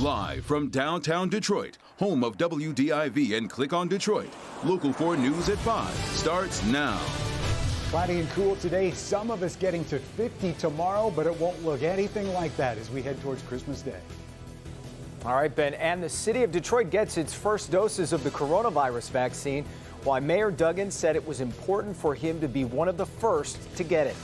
Live from downtown Detroit, home of WDIV and Click on Detroit, Local 4 News at 5 starts now. Cloudy and cool today. Some of us getting to 50 tomorrow, but it won't look anything like that as we head towards Christmas Day. All right, Ben, and the city of Detroit gets its first doses of the coronavirus vaccine, while Mayor Duggan said it was important for him to be one of the first to get it.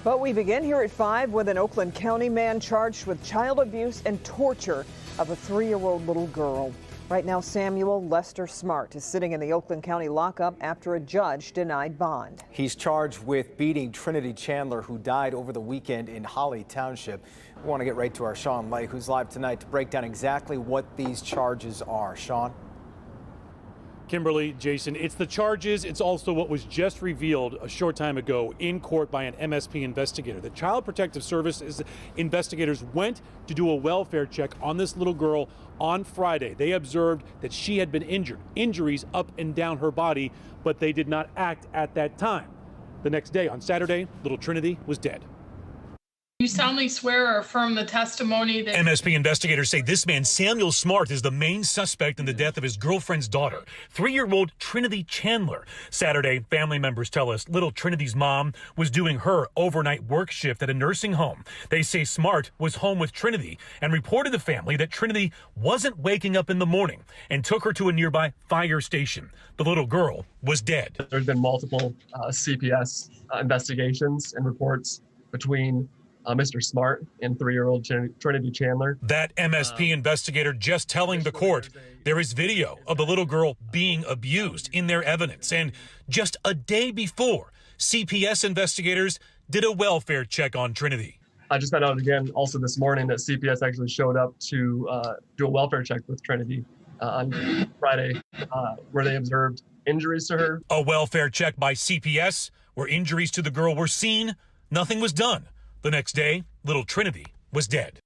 But we begin here at 5 with an Oakland County man charged with child abuse and torture of a 3-year-old little girl. Right now, Samuel Lester Smart is sitting in the Oakland County lockup after a judge denied bond. He's charged with beating Trinity Chandler, who died over the weekend in Holly Township. We want to get right to our Sean Lake, who's live tonight to break down exactly what these charges are. Sean? Kimberly, Jason, it's the charges. It's also what was just revealed a short time ago in court by an MSP investigator. The Child Protective Services investigators went to do a welfare check on this little girl on Friday. They observed that she had been injured, injuries up and down her body, but they did not act at that time. The next day, on Saturday, little Trinity was dead. You solemnly swear or affirm the testimony that... MSP investigators say this man, Samuel Smart, is the main suspect in the death of his girlfriend's daughter, 3-year-old Trinity Chandler. Saturday, family members tell us little Trinity's mom was doing her overnight work shift at a nursing home. They say Smart was home with Trinity and reported to family that Trinity wasn't waking up in the morning and took her to a nearby fire station. The little girl was dead. There's been multiple CPS investigations and reports between Mr. Smart and 3-year-old Trinity Chandler. That MSP investigator just telling the court there is video of the little girl being abused in their evidence. And just a day before, CPS investigators did a welfare check on Trinity. I just found out again also this morning that CPS actually showed up to do a welfare check with Trinity on Friday where they observed injuries to her. A welfare check by CPS where injuries to the girl were seen. Nothing was done. The next day, little Trinity was dead.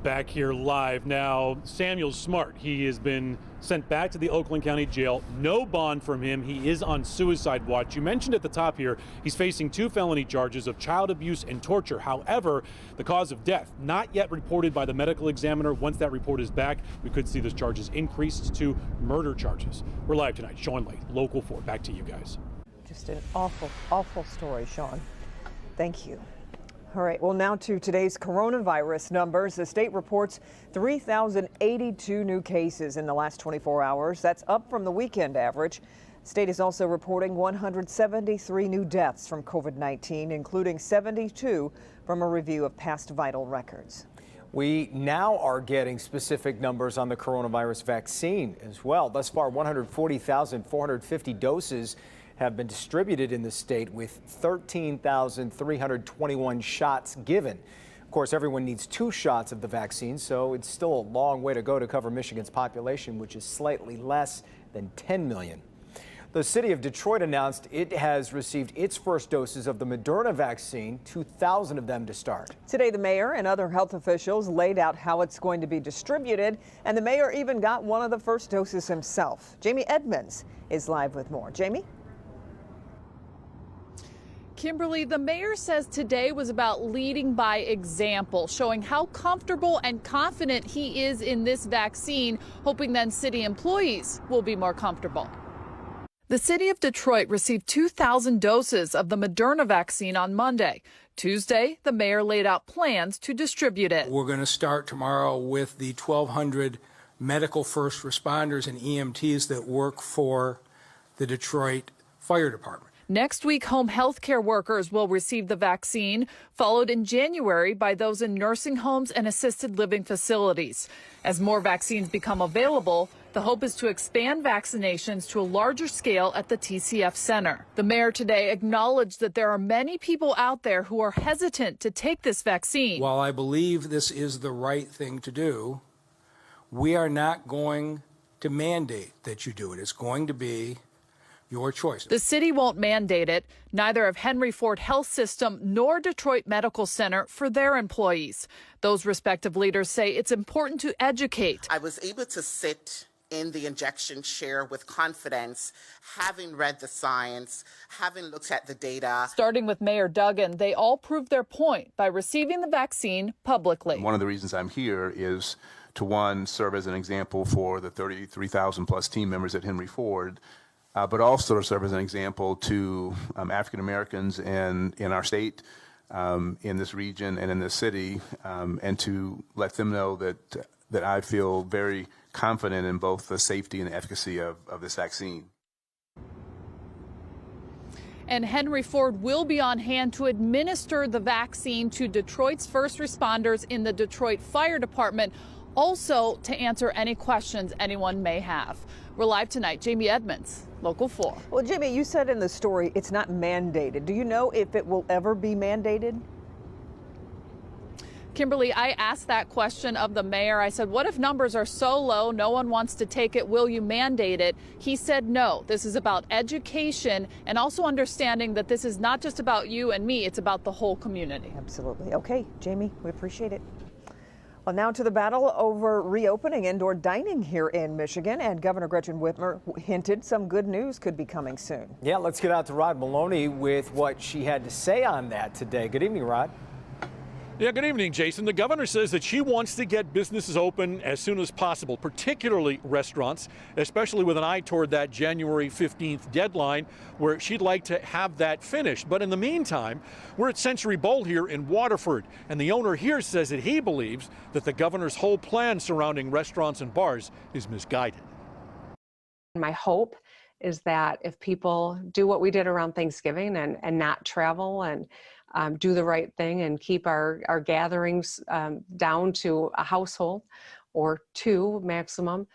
Back here live now, Samuel Smart. He has been sent back to the Oakland County Jail. No bond from him. He is on suicide watch. You mentioned at the top here, he's facing 2 felony charges of child abuse and torture. However, the cause of death not yet reported by the medical examiner. Once that report is back, we could see those charges increased to murder charges. We're live tonight. Sean Lake, Local 4. Back to you guys. Just an awful, awful story, Sean. Thank you. All right, well, now to today's coronavirus numbers. The state reports 3,082 new cases in the last 24 hours. That's up from the weekend average. The state is also reporting 173 new deaths from COVID-19, including 72 from a review of past vital records. We now are getting specific numbers on the coronavirus vaccine as well. Thus far, 140,450 doses have been distributed in the state, with 13,321 shots given. Of course, everyone needs 2 shots of the vaccine, so it's still a long way to go to cover Michigan's population, which is slightly less than 10 million. The city of Detroit announced it has received its first doses of the Moderna vaccine, 2,000 of them to start. Today, the mayor and other health officials laid out how it's going to be distributed, and the mayor even got one of the first doses himself. Jamie Edmonds is live with more. Jamie? Kimberly, the mayor says today was about leading by example, showing how comfortable and confident he is in this vaccine, hoping then city employees will be more comfortable. The city of Detroit received 2,000 doses of the Moderna vaccine on Monday. Tuesday, the mayor laid out plans to distribute it. We're going to start tomorrow with the 1,200 medical first responders and EMTs that work for the Detroit Fire Department. Next week, home health care workers will receive the vaccine, followed in January by those in nursing homes and assisted living facilities. As more vaccines become available, the hope is to expand vaccinations to a larger scale at the TCF Center. The mayor today acknowledged that there are many people out there who are hesitant to take this vaccine. While I believe this is the right thing to do, we are not going to mandate that you do it. It's going to be your choice. The city won't mandate it, neither of Henry Ford Health System nor Detroit Medical Center for their employees. Those respective leaders say it's important to educate. I was able to sit in the injection chair with confidence, having read the science, having looked at the data. Starting with Mayor Duggan, they all proved their point by receiving the vaccine publicly. One of the reasons I'm here is to, one, serve as an example for the 33,000 plus team members at Henry Ford, but also to serve as an example to African Americans in our state, in this region, and in this city, and to let them know that I feel very confident in both the safety and efficacy of this vaccine. And Henry Ford will be on hand to administer the vaccine to Detroit's first responders in the Detroit Fire Department, also to answer any questions anyone may have. We're live tonight. Jamie Edmonds, Local 4. Well, Jamie, you said in the story it's not mandated. Do you know if it will ever be mandated? Kimberly, I asked that question of the mayor. I said, what if numbers are so low, no one wants to take it? Will you mandate it? He said no. This is about education and also understanding that this is not just about you and me, it's about the whole community. Absolutely. Okay, Jamie, we appreciate it. Well, now to the battle over reopening indoor dining here in Michigan, and Governor Gretchen Whitmer hinted some good news could be coming soon. Yeah, let's get out to Rod Maloney with what she had to say on that today. Good evening, Rod. Yeah, good evening, Jason. The governor says that she wants to get businesses open as soon as possible, particularly restaurants, especially with an eye toward that January 15th deadline where she'd like to have that finished. But in the meantime, we're at Century Bowl here in Waterford, and the owner here says that he believes that the governor's whole plan surrounding restaurants and bars is misguided. My hope is that if people do what we did around Thanksgiving and not travel and do the right thing and keep our gatherings down to a household or two maximum,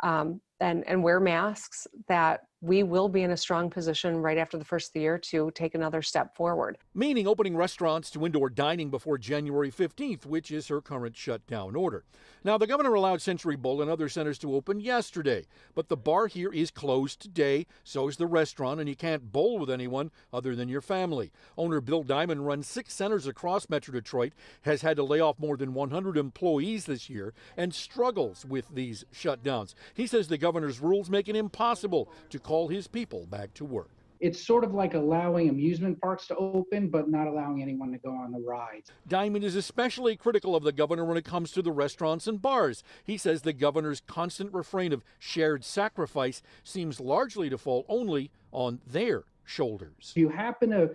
and wear masks, that we will be in a strong position right after the first of the year to take another step forward. Meaning opening restaurants to indoor dining before January 15th, which is her current shutdown order. Now, the governor allowed Century Bowl and other centers to open yesterday, but the bar here is closed today, so is the restaurant, and you can't bowl with anyone other than your family. Owner Bill Diamond runs 6 centers across Metro Detroit, has had to lay off more than 100 employees this year, and struggles with these shutdowns. He says the governor's rules make it impossible to call his people back to work. It's sort of like allowing amusement parks to open, but not allowing anyone to go on the rides. Diamond is especially critical of the governor when it comes to the restaurants and bars. He says the governor's constant refrain of shared sacrifice seems largely to fall only on their shoulders. If you happen to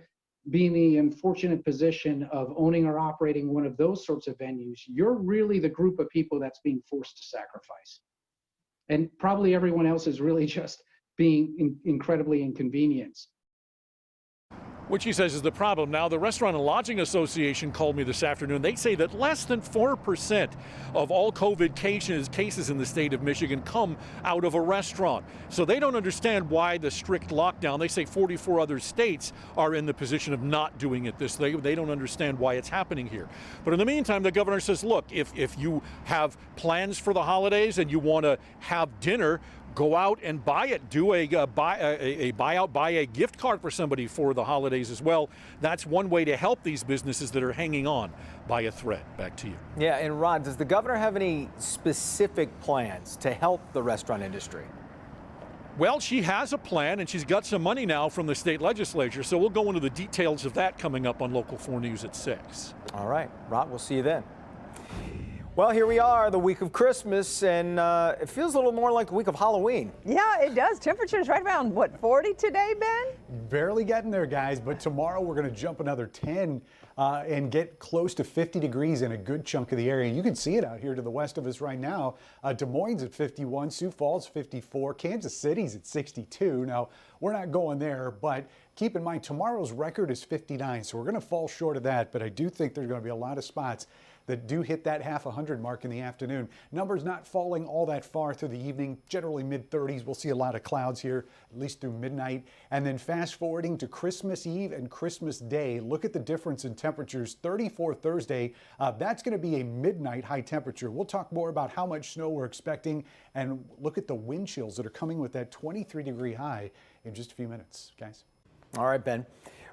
be in the unfortunate position of owning or operating one of those sorts of venues, you're really the group of people that's being forced to sacrifice. And probably everyone else is really just being incredibly inconvenienced. Which he says is the problem. Now, the Restaurant and Lodging Association called me this afternoon. They say that less than 4% of all COVID cases in the state of Michigan come out of a restaurant. So they don't understand why the strict lockdown. They say 44 other states are in the position of not doing it this way. They don't understand why it's happening here. But in the meantime, the governor says, look, if you have plans for the holidays and you want to have dinner, go out and buy it. Do a buyout, buy a gift card for somebody for the holidays as well. That's one way to help these businesses that are hanging on by a thread. Back to you. Yeah, and Rod, does the governor have any specific plans to help the restaurant industry? Well, she has a plan, and she's got some money now from the state legislature, so we'll go into the details of that coming up on Local 4 News at 6. All right, Rod, we'll see you then. Well, here we are, the week of Christmas, and it feels a little more like the week of Halloween. Yeah, it does. Temperatures right around, what, 40 today, Ben? Barely getting there, guys, but tomorrow we're going to jump another 10 and get close to 50 degrees in a good chunk of the area. You can see it out here to the west of us right now. Des Moines at 51, Sioux Falls 54, Kansas City's at 62. Now, we're not going there, but keep in mind tomorrow's record is 59, so we're going to fall short of that, but I do think there's going to be a lot of spots that do hit that half 100 mark in the afternoon. Numbers not falling all that far through the evening, generally mid-30s. We'll see a lot of clouds here, at least through midnight. And then fast forwarding to Christmas Eve and Christmas Day, look at the difference in temperatures. 34 Thursday, that's gonna be a midnight high temperature. We'll talk more about how much snow we're expecting and look at the wind chills that are coming with that 23-degree high in just a few minutes, guys. All right, Ben.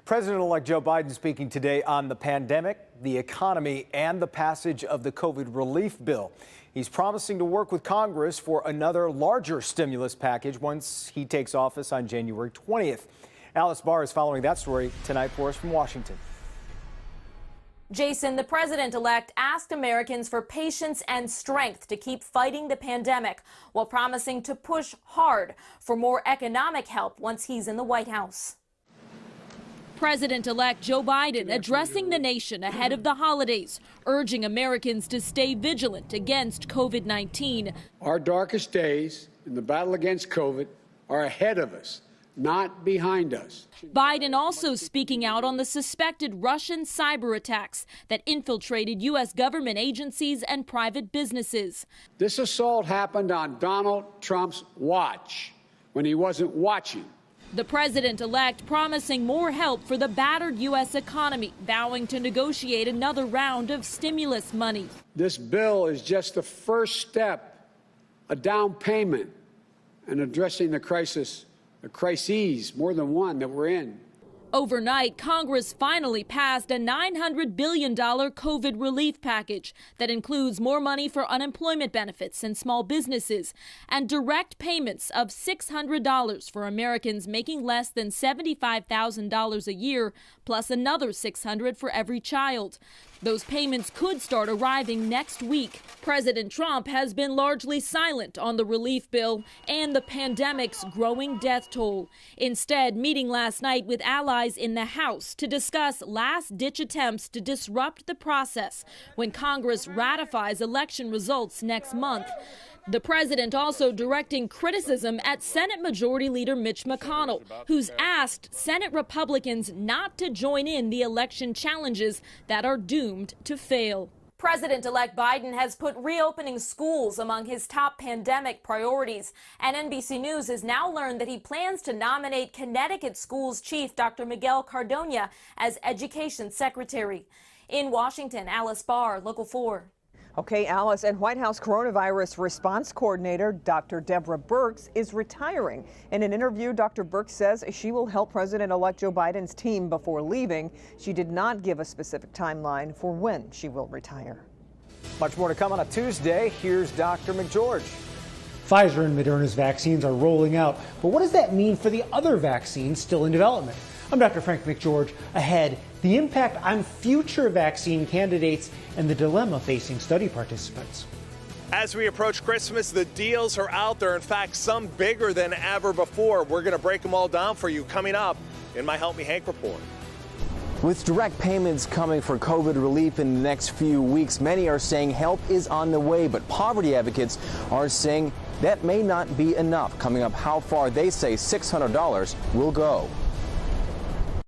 President-elect Joe Biden speaking today on the pandemic, the economy, and the passage of the COVID relief bill. He's promising to work with Congress for another larger stimulus package once he takes office on January 20th. Alice Barr is following that story tonight for us from Washington. Jason, the president-elect asked Americans for patience and strength to keep fighting the pandemic while promising to push hard for more economic help once he's in the White House. President-elect Joe Biden addressing the nation ahead of the holidays, urging Americans to stay vigilant against COVID-19. Our darkest days in the battle against COVID are ahead of us, not behind us. Biden also speaking out on the suspected Russian cyber attacks that infiltrated U.S. government agencies and private businesses. This assault happened on Donald Trump's watch when he wasn't watching. The president-elect promising more help for the battered U.S. economy, vowing to negotiate another round of stimulus money. This bill is just the first step, a down payment, in addressing the crises, more than one that we're in. Overnight, Congress finally passed a $900 billion COVID relief package that includes more money for unemployment benefits and small businesses and direct payments of $600 for Americans making less than $75,000 a year, plus another $600 for every child. Those payments could start arriving next week. President Trump has been largely silent on the relief bill and the pandemic's growing death toll. Instead, meeting last night with allies in the House to discuss last-ditch attempts to disrupt the process when Congress ratifies election results next month. The president also directing criticism at Senate Majority Leader Mitch McConnell, who's asked Senate Republicans not to join in the election challenges that are doomed to fail. President-elect Biden has put reopening schools among his top pandemic priorities, and NBC News has now learned that he plans to nominate Connecticut Schools Chief Dr. Miguel Cardona as Education Secretary. In Washington, Alice Barr, Local 4. Okay, Alice, and White House coronavirus response coordinator Dr. Deborah Birx is retiring. In an interview, Dr. Birx says she will help President-elect Joe Biden's team before leaving. She did not give a specific timeline for when she will retire. Much more to come on a Tuesday. Here's Dr. McGeorge. Pfizer and Moderna's vaccines are rolling out, but what does that mean for the other vaccines still in development? I'm Dr. Frank McGeorge. Ahead, the impact on future vaccine candidates and the dilemma facing study participants. As we approach Christmas, the deals are out there. In fact, some bigger than ever before. We're going to break them all down for you coming up in my Help Me Hank report. With direct payments coming for COVID relief in the next few weeks, many are saying help is on the way, but poverty advocates are saying that may not be enough. Coming up, how far they say $600 will go.